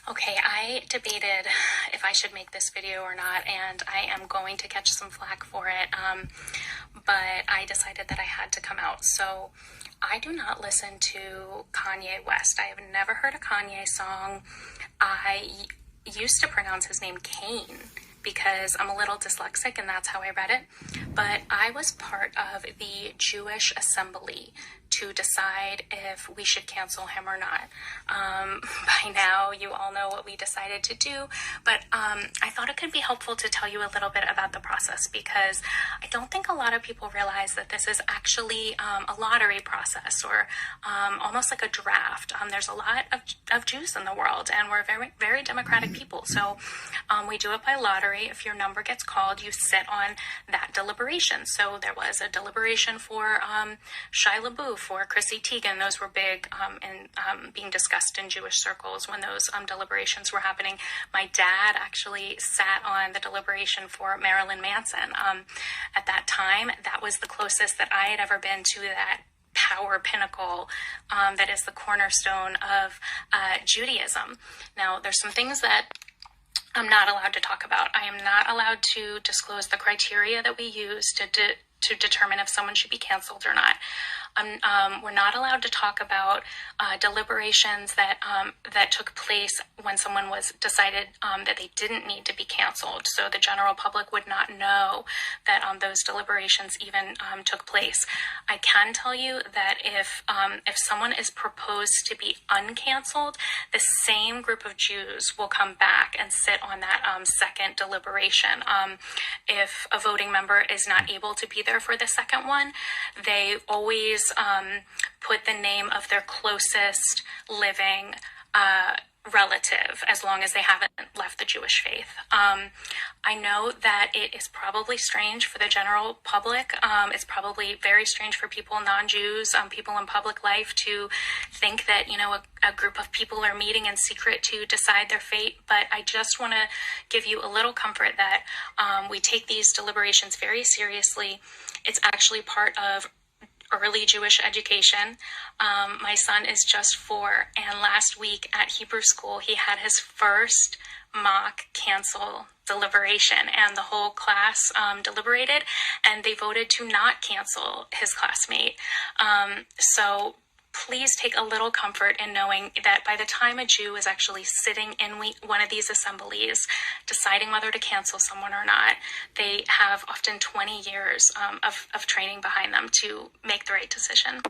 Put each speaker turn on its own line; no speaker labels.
Okay, I debated if I should make this video or not, and I am going to catch some flack for it, but I decided that I had to come out. So I do not listen to Kanye West. I have never heard a Kanye song. I used to pronounce his name Kane because I'm a little dyslexic and that's how I read it. But I was part of the Jewish assembly to decide if we should cancel him or not. By now, you all know what we decided to do, but I thought it could be helpful to tell you a little bit about the process because I don't think a lot of people realize that this is actually a lottery process or almost like a draft. There's a lot of Jews in the world, and we're very, very democratic people. So we do it by lottery. If your number gets called, you sit on that deliberation. So there was a deliberation for Shia LaBeouf, for Chrissy Teigen. Those were big and being discussed in Jewish circles when those deliberations were happening. My dad actually sat on the deliberation for Marilyn Manson. At that time, that was the closest that I had ever been to that power pinnacle that is the cornerstone of Judaism. Now, there's some things that I'm not allowed to talk about. I am not allowed to disclose the criteria that we use to determine if someone should be canceled or not. We're not allowed to talk about deliberations that took place when someone was decided that they didn't need to be canceled. So the general public would not know that those deliberations even took place. I can tell you that if someone is proposed to be uncanceled, the same group of Jews will come back and sit on that second deliberation. If a voting member is not able to be there for the second one, they always put the name of their closest living relative, as long as they haven't left the Jewish faith. I know that it is probably strange for the general public. It's probably very strange for people, non-Jews, people in public life, to think that, a group of people are meeting in secret to decide their fate. But I just want to give you a little comfort that we take these deliberations very seriously. It's actually part of early Jewish education. My son is just 4, and last week at Hebrew school, he had his first mock cancel deliberation, and the whole class deliberated, and they voted to not cancel his classmate. So please take a little comfort in knowing that by the time a Jew is actually sitting in one of these assemblies, deciding whether to cancel someone or not, they have often 20 years of training behind them to make the right decision.